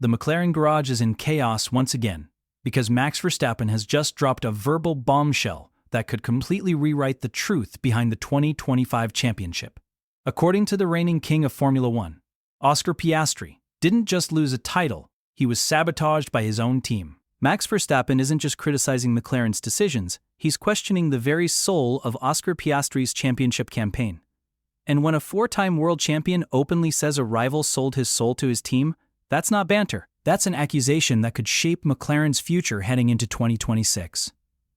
the McLaren garage is in chaos once again, because Max Verstappen has just dropped a verbal bombshell that could completely rewrite the truth behind the 2025 championship. According to the reigning king of Formula One, Oscar Piastri didn't just lose a title, he was sabotaged by his own team. Max Verstappen isn't just criticizing McLaren's decisions, he's questioning the very soul of Oscar Piastri's championship campaign. And when a four-time world champion openly says a rival sold his soul to his team, that's not banter. That's an accusation that could shape McLaren's future heading into 2026.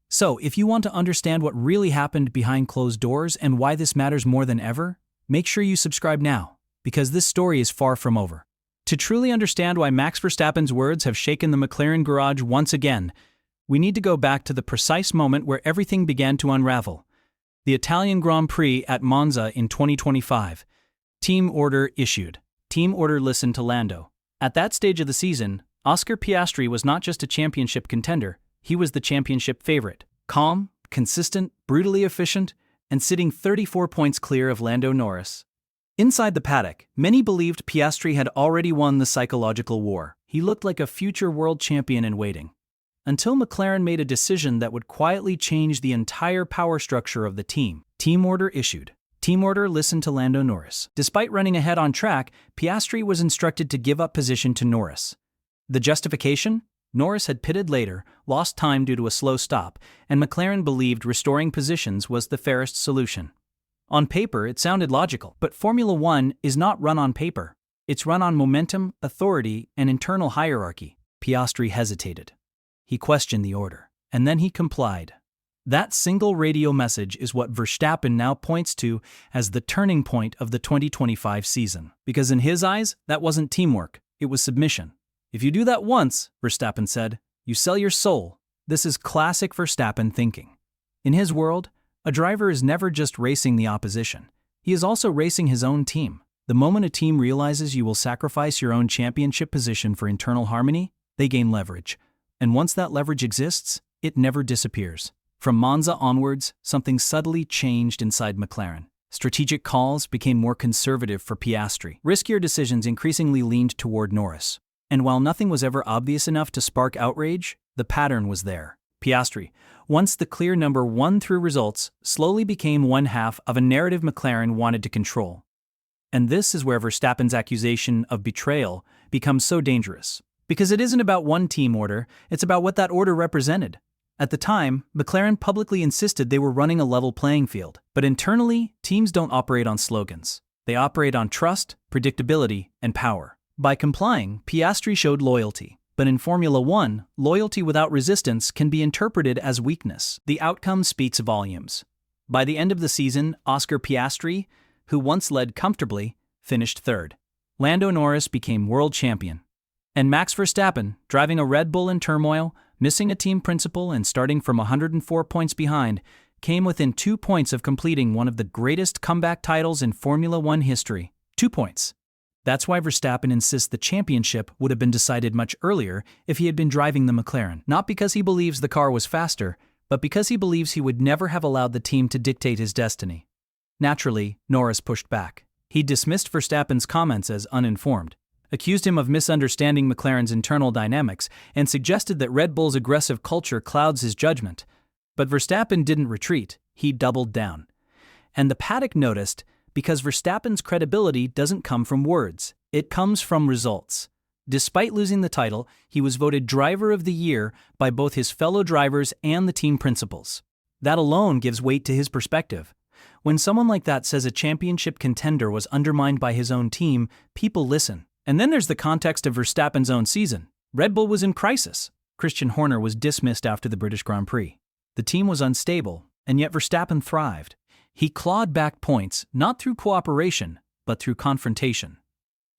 So, if you want to understand what really happened behind closed doors and why this matters more than ever, make sure you subscribe now, because this story is far from over. To truly understand why Max Verstappen's words have shaken the McLaren garage once again, we need to go back to the precise moment where everything began to unravel. The Italian Grand Prix at Monza in 2025. Team order issued. Team order listened to Lando. At that stage of the season, Oscar Piastri was not just a championship contender, he was the championship favorite. Calm, consistent, brutally efficient, and sitting 34 points clear of Lando Norris. Inside the paddock, many believed Piastri had already won the psychological war. He looked like a future world champion in waiting. Until McLaren made a decision that would quietly change the entire power structure of the team. Team order issued. Team order listened to Lando Norris. Despite running ahead on track, Piastri was instructed to give up position to Norris. The justification? Norris had pitted later, lost time due to a slow stop, and McLaren believed restoring positions was the fairest solution. On paper, it sounded logical, but Formula One is not run on paper. It's run on momentum, authority, and internal hierarchy. Piastri hesitated. He questioned the order, and then he complied. That single radio message is what Verstappen now points to as the turning point of the 2025 season. Because in his eyes, that wasn't teamwork, it was submission. If you do that once, Verstappen said, you sell your soul. This is classic Verstappen thinking. In his world, a driver is never just racing the opposition. He is also racing his own team. The moment a team realizes you will sacrifice your own championship position for internal harmony, they gain leverage. And once that leverage exists, it never disappears. From Monza onwards, something subtly changed inside McLaren. Strategic calls became more conservative for Piastri. Riskier decisions increasingly leaned toward Norris. And while nothing was ever obvious enough to spark outrage, the pattern was there. Piastri, once the clear number one through results, slowly became one half of a narrative McLaren wanted to control. And this is where Verstappen's accusation of betrayal becomes so dangerous. Because it isn't about one team order, it's about what that order represented. At the time, McLaren publicly insisted they were running a level playing field. But internally, teams don't operate on slogans. They operate on trust, predictability, and power. By complying, Piastri showed loyalty. But in Formula One, loyalty without resistance can be interpreted as weakness. The outcome speaks volumes. By the end of the season, Oscar Piastri, who once led comfortably, finished third. Lando Norris became world champion. And Max Verstappen, driving a Red Bull in turmoil, missing a team principal and starting from 104 points behind, came within 2 points of completing one of the greatest comeback titles in Formula One history. 2 points. That's why Verstappen insists the championship would have been decided much earlier if he had been driving the McLaren. Not because he believes the car was faster, but because he believes he would never have allowed the team to dictate his destiny. Naturally, Norris pushed back. He dismissed Verstappen's comments as uninformed, accused him of misunderstanding McLaren's internal dynamics, and suggested that Red Bull's aggressive culture clouds his judgment. But Verstappen didn't retreat, he doubled down. And the paddock noticed, because Verstappen's credibility doesn't come from words, it comes from results. Despite losing the title, he was voted Driver of the Year by both his fellow drivers and the team principals. That alone gives weight to his perspective. When someone like that says a championship contender was undermined by his own team, people listen. And then there's the context of Verstappen's own season. Red Bull was in crisis. Christian Horner was dismissed after the British Grand Prix. The team was unstable, and yet Verstappen thrived. He clawed back points not through cooperation, but through confrontation.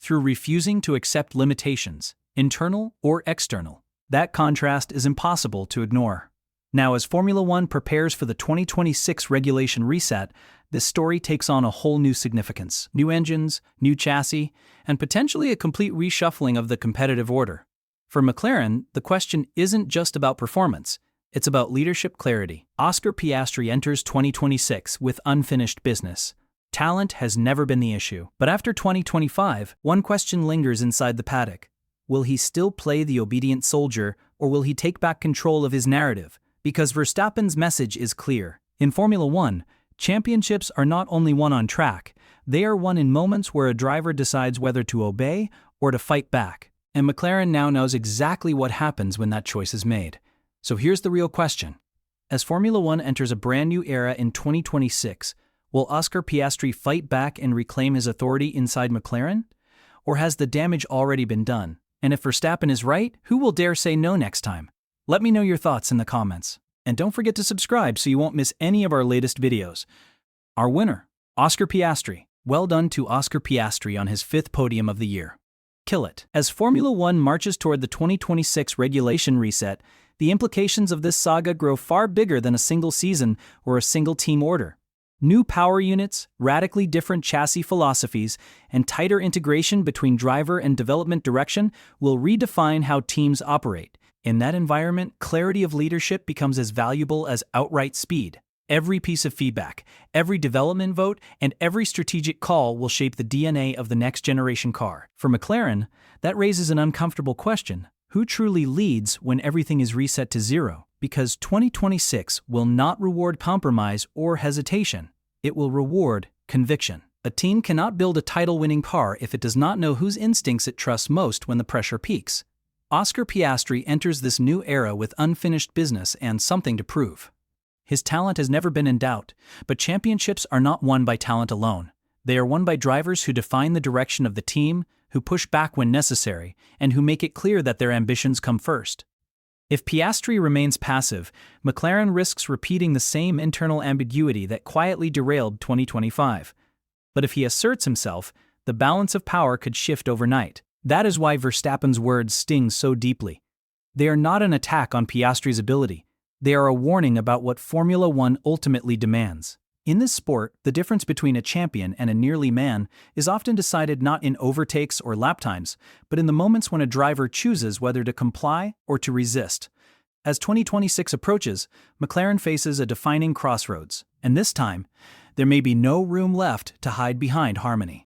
Through refusing to accept limitations, internal or external. That contrast is impossible to ignore. Now, as Formula One prepares for the 2026 regulation reset, this story takes on a whole new significance. New engines, new chassis, and potentially a complete reshuffling of the competitive order. For McLaren, the question isn't just about performance. It's about leadership clarity. Oscar Piastri enters 2026 with unfinished business. Talent has never been the issue. But after 2025, one question lingers inside the paddock. Will he still play the obedient soldier, or will he take back control of his narrative? Because Verstappen's message is clear. In Formula One, championships are not only won on track, they are won in moments where a driver decides whether to obey or to fight back. And McLaren now knows exactly what happens when that choice is made. So here's the real question. As Formula One enters a brand new era in 2026, will Oscar Piastri fight back and reclaim his authority inside McLaren? Or has the damage already been done? And if Verstappen is right, who will dare say no next time? Let me know your thoughts in the comments. And don't forget to subscribe so you won't miss any of our latest videos. Our winner, Oscar Piastri. Well done to Oscar Piastri on his 5th podium of the year. Kill it. As Formula One marches toward the 2026 regulation reset, the implications of this saga grow far bigger than a single season or a single team order. New power units, radically different chassis philosophies, and tighter integration between driver and development direction will redefine how teams operate. In that environment, clarity of leadership becomes as valuable as outright speed. Every piece of feedback, every development vote, and every strategic call will shape the DNA of the next generation car. For McLaren, that raises an uncomfortable question. Who truly leads when everything is reset to zero? Because 2026 will not reward compromise or hesitation. It will reward conviction. A team cannot build a title-winning car if it does not know whose instincts it trusts most when the pressure peaks. Oscar Piastri enters this new era with unfinished business and something to prove. His talent has never been in doubt, but championships are not won by talent alone. They are won by drivers who define the direction of the team, who push back when necessary, and who make it clear that their ambitions come first. If Piastri remains passive, McLaren risks repeating the same internal ambiguity that quietly derailed 2025. But if he asserts himself, the balance of power could shift overnight. That is why Verstappen's words sting so deeply. They are not an attack on Piastri's ability. They are a warning about what Formula One ultimately demands. In this sport, the difference between a champion and a nearly man is often decided not in overtakes or lap times, but in the moments when a driver chooses whether to comply or to resist. As 2026 approaches, McLaren faces a defining crossroads, and this time, there may be no room left to hide behind harmony.